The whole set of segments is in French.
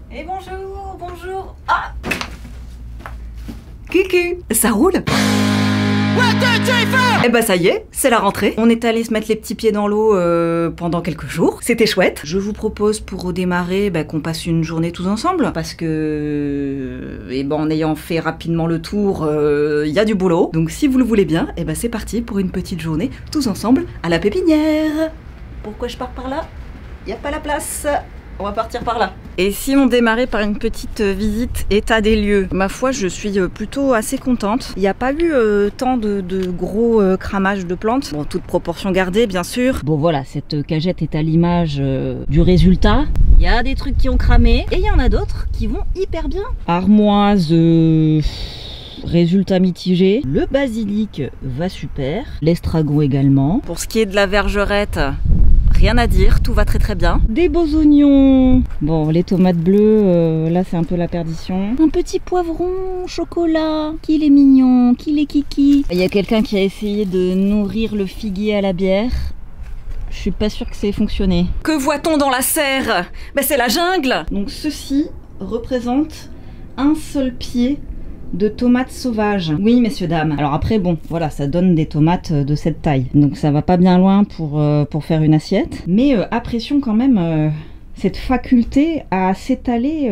Et bonjour, bonjour. Ah, Cucu, ça roule? Eh bah ça y est, c'est la rentrée. On est allé se mettre les petits pieds dans l'eau pendant quelques jours. C'était chouette. Je vous propose pour redémarrer qu'on passe une journée tous ensemble. Parce que, en ayant fait rapidement le tour, il y a du boulot. Donc si vous le voulez bien, c'est parti pour une petite journée tous ensemble à la pépinière. Pourquoi je pars par là? Y a pas la place. On va partir par là. Et si on démarrait par une petite visite état des lieux, ma foi, je suis plutôt assez contente. Il n'y a pas eu tant de gros cramages de plantes. Bon, toute proportion gardée, bien sûr. Bon, voilà, cette cagette est à l'image du résultat. Il y a des trucs qui ont cramé et il y en a d'autres qui vont hyper bien. Armoise... Résultat mitigé. Le basilic va super. L'estragon également. Pour ce qui est de la vergerette... Rien à dire, tout va très très bien. Des beaux oignons. Bon, les tomates bleues, là c'est un peu la perdition. Un petit poivron chocolat. Qu'il est mignon, qu'il est kiki. Il y a quelqu'un qui a essayé de nourrir le figuier à la bière. Je suis pas sûre que ça ait fonctionné. Que voit-on dans la serre? C'est la jungle. Donc ceci représente un seul pied de tomates sauvages. Oui, messieurs, dames. Alors après, bon, voilà, ça donne des tomates de cette taille. Donc ça va pas bien loin pour faire une assiette. Mais apprécions quand même cette faculté à s'étaler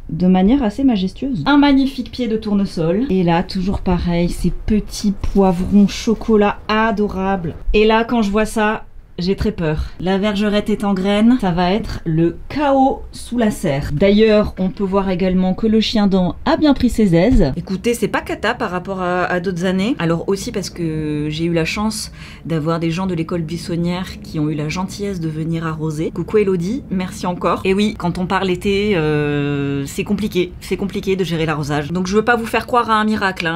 de manière assez majestueuse. Un magnifique pied de tournesol. Et là, toujours pareil, ces petits poivrons chocolat adorables. Et là, quand je vois ça... j'ai très peur. La vergerette est en graines, ça va être le chaos sous la serre. D'ailleurs, on peut voir également que le chien-dent a bien pris ses aises. Écoutez, c'est pas cata par rapport à d'autres années. Alors aussi parce que j'ai eu la chance d'avoir des gens de l'école buissonnière qui ont eu la gentillesse de venir arroser. Coucou Elodie, merci encore. Et oui, quand on part l'été, c'est compliqué. C'est compliqué de gérer l'arrosage. Donc je veux pas vous faire croire à un miracle.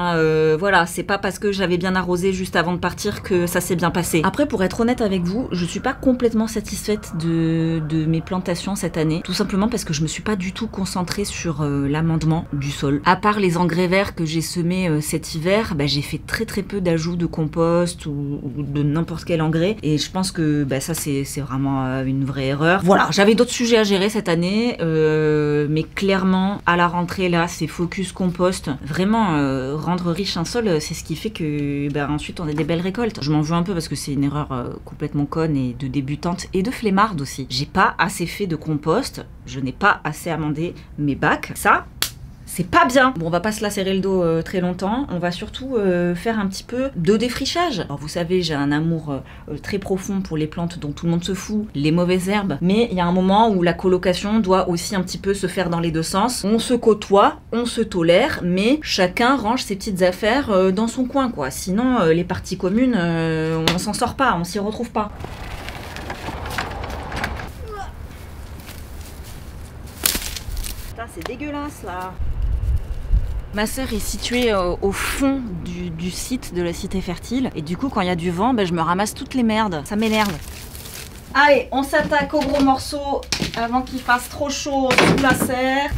Voilà, c'est pas parce que j'avais bien arrosé juste avant de partir que ça s'est bien passé. Après, pour être honnête avec vous, je suis pas complètement satisfaite de mes plantations cette année, tout simplement parce que je me suis pas du tout concentrée sur l'amendement du sol. À part les engrais verts que j'ai semés cet hiver, j'ai fait très peu d'ajouts de compost ou de n'importe quel engrais, et je pense que ça c'est vraiment une vraie erreur. Voilà, j'avais d'autres sujets à gérer cette année, mais clairement à la rentrée là, c'est focus compost. Vraiment, rendre riche un sol, c'est ce qui fait que ensuite on a des belles récoltes. Je m'en veux un peu parce que c'est une erreur complètement conne et de débutante et de flemmarde aussi. J'ai pas assez fait de compost, je n'ai pas assez amendé mes bacs. Ça, c'est pas bien. Bon, on va pas se lacérer le dos très longtemps. On va surtout faire un petit peu de défrichage. Alors vous savez, j'ai un amour très profond pour les plantes dont tout le monde se fout, les mauvaises herbes. Mais il y a un moment où la colocation doit aussi un petit peu se faire dans les deux sens. On se côtoie, on se tolère, mais chacun range ses petites affaires dans son coin, quoi. Sinon, les parties communes, on s'en sort pas, on s'y retrouve pas. Putain, c'est dégueulasse là. Ma sœur est située au fond du site de la cité fertile. Et du coup, quand il y a du vent, je me ramasse toutes les merdes. Ça m'énerve. Allez, on s'attaque aux gros morceaux avant qu'il fasse trop chaud sous la serre.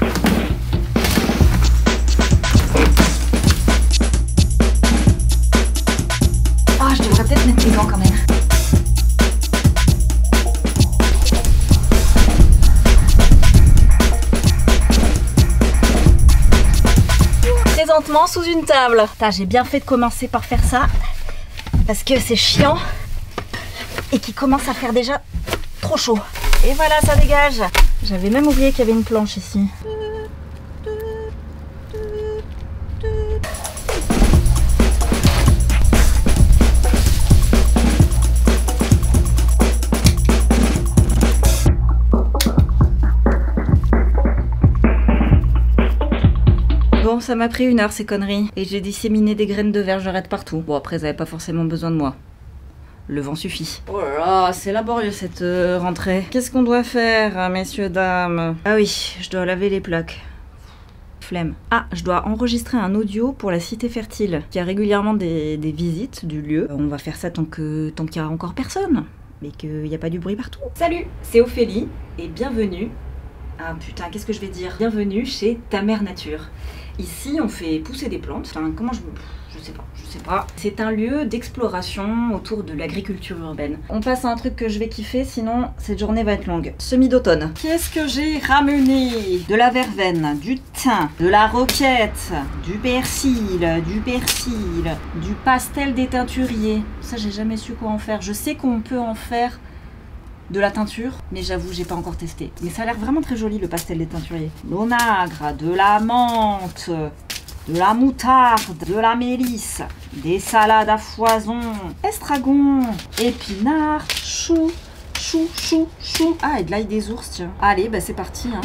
Ah, je devrais peut-être mettre mes gants quand même. Présentement sous une table. J'ai bien fait de commencer par faire ça parce que c'est chiant et qu'il commence à faire déjà trop chaud. Et voilà, ça dégage. J'avais même oublié qu'il y avait une planche ici. Bon, ça m'a pris 1 heure ces conneries. Et j'ai disséminé des graines de vergerette partout. Bon, après, elles n'avaient pas forcément besoin de moi. Le vent suffit. Oh là là, c'est laborieux cette rentrée. Qu'est-ce qu'on doit faire, messieurs, dames? Ah oui, je dois laver les plaques. Flemme. Ah, je dois enregistrer un audio pour la cité fertile, qui a régulièrement des visites du lieu. On va faire ça tant qu'il n'y a encore personne, mais qu'il n'y a pas du bruit partout. Salut, c'est Ophélie, et bienvenue Ah putain, qu'est-ce que je vais dire? Bienvenue chez Ta Mère Nature. Ici, on fait pousser des plantes. Enfin, comment je sais pas. C'est un lieu d'exploration autour de l'agriculture urbaine. On passe à un truc que je vais kiffer, sinon cette journée va être longue. Semis d'automne. Qu'est-ce que j'ai ramené? De la verveine, du thym, de la roquette, du persil, du pastel des teinturiers. Ça, j'ai jamais su quoi en faire. Je sais qu'on peut en faire de la teinture, mais j'avoue, j'ai pas encore testé. Mais ça a l'air vraiment très joli, le pastel des teinturiers. L'onagre, de la menthe, de la moutarde, de la mélisse, des salades à foison, estragon, épinards, chou. Ah, et de l'ail des ours, tiens. Allez, bah c'est parti, hein.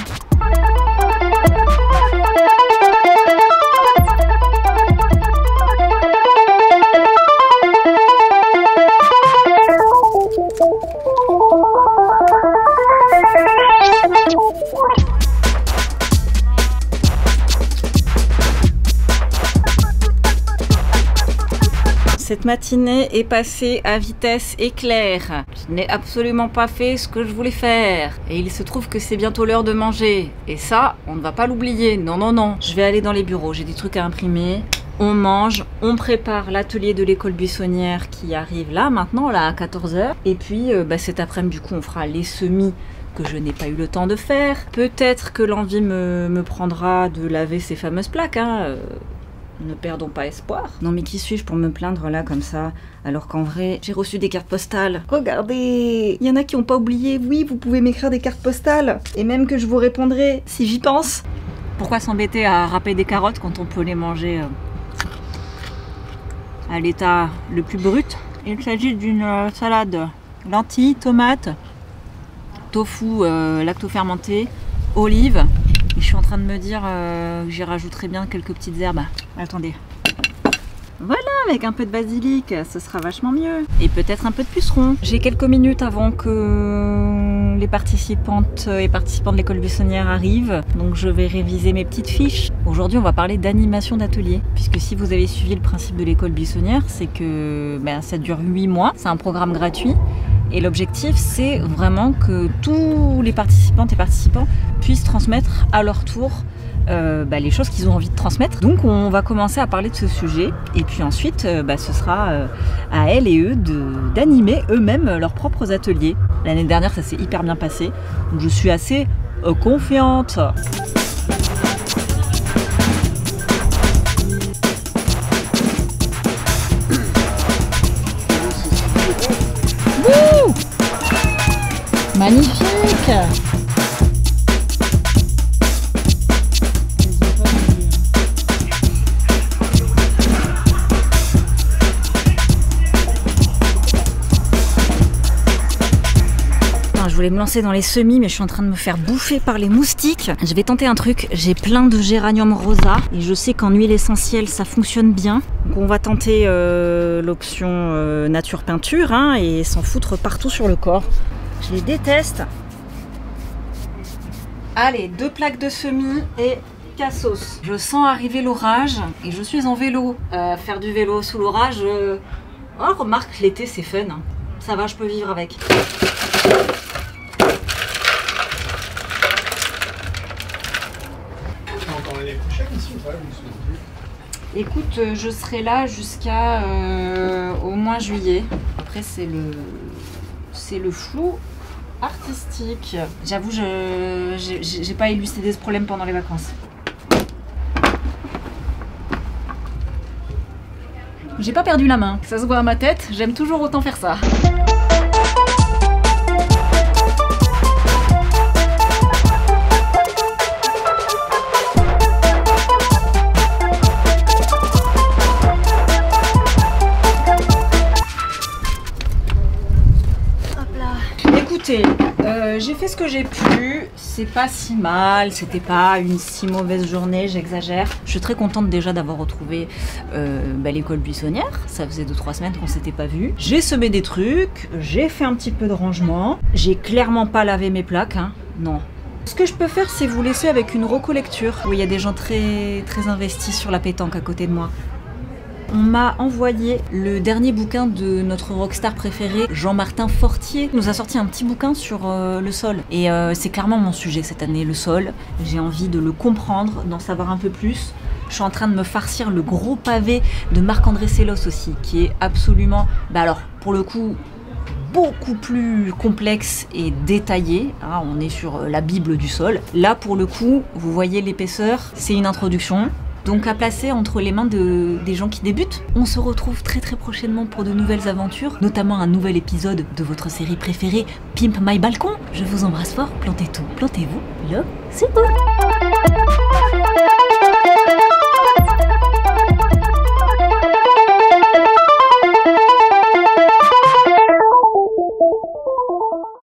Cette matinée est passée à vitesse éclair. Je n'ai absolument pas fait ce que je voulais faire. Et il se trouve que c'est bientôt l'heure de manger. Et ça, on ne va pas l'oublier. Non. Je vais aller dans les bureaux, j'ai des trucs à imprimer. On mange, on prépare l'atelier de l'école buissonnière qui arrive là, maintenant, là, à 14 h. Et puis, cet après-midi, du coup, on fera les semis que je n'ai pas eu le temps de faire. Peut-être que l'envie me prendra de laver ces fameuses plaques, hein. Ne perdons pas espoir. Non mais qui suis-je pour me plaindre là comme ça, alors qu'en vrai, j'ai reçu des cartes postales. Regardez, il y en a qui n'ont pas oublié. Oui, vous pouvez m'écrire des cartes postales. Et même que je vous répondrai si j'y pense. Pourquoi s'embêter à râper des carottes quand on peut les manger à l'état le plus brut? Il s'agit d'une salade lentilles, tomates, tofu lacto-fermenté, olives. Je suis en train de me dire que j'y rajouterai bien quelques petites herbes. Attendez. Voilà, avec un peu de basilic, ce sera vachement mieux. Et peut-être un peu de puceron. J'ai quelques minutes avant que les participantes et participants de l'école buissonnière arrivent. Donc je vais réviser mes petites fiches. Aujourd'hui, on va parler d'animation d'atelier. Puisque si vous avez suivi le principe de l'école buissonnière, c'est que ça dure 8 mois. C'est un programme gratuit. Et l'objectif, c'est vraiment que tous les participantes et participants puissent transmettre à leur tour les choses qu'ils ont envie de transmettre. Donc on va commencer à parler de ce sujet. Et puis ensuite, ce sera à elles et eux d'animer eux-mêmes leurs propres ateliers. L'année dernière, ça s'est hyper bien passé. Donc je suis assez confiante. Magnifique! Je voulais me lancer dans les semis, mais je suis en train de me faire bouffer par les moustiques. Je vais tenter un truc. J'ai plein de géranium rosa et je sais qu'en huile essentielle, ça fonctionne bien. Donc on va tenter l'option nature peinture et s'en foutre partout sur le corps. Je les déteste. Allez, 2 plaques de semis et cassos. Je sens arriver l'orage et je suis en vélo. Faire du vélo sous l'orage, oh remarque, l'été c'est fun. Ça va, je peux vivre avec. Écoute, je serai là jusqu'à au moins juillet. Après c'est le flou artistique. J'avoue, j'ai pas élucidé ce problème pendant les vacances. J'ai pas perdu la main. Ça se voit à ma tête, j'aime toujours autant faire ça. J'ai fait ce que j'ai pu, c'est pas si mal, c'était pas une si mauvaise journée, j'exagère. Je suis très contente déjà d'avoir retrouvé l'école buissonnière, ça faisait 2-3 semaines qu'on s'était pas vus. J'ai semé des trucs, j'ai fait un petit peu de rangement, j'ai clairement pas lavé mes plaques, non. Ce que je peux faire, c'est vous laisser avec une recollecture, où il y a des gens très investis sur la pétanque à côté de moi. On m'a envoyé le dernier bouquin de notre rockstar préféré, Jean-Martin Fortier. Il nous a sorti un petit bouquin sur le sol. Et c'est clairement mon sujet cette année, le sol. J'ai envie de le comprendre, d'en savoir un peu plus. Je suis en train de me farcir le gros pavé de Marc-André Sellos aussi, qui est absolument, alors pour le coup, beaucoup plus complexe et détaillé. Hein, on est sur la Bible du sol. Là, pour le coup, vous voyez l'épaisseur, c'est une introduction. Donc à placer entre les mains des gens qui débutent. On se retrouve très prochainement pour de nouvelles aventures, notamment un nouvel épisode de votre série préférée, Pimp My Balcon. Je vous embrasse fort, plantez tout, plantez-vous. Love, c'est tout.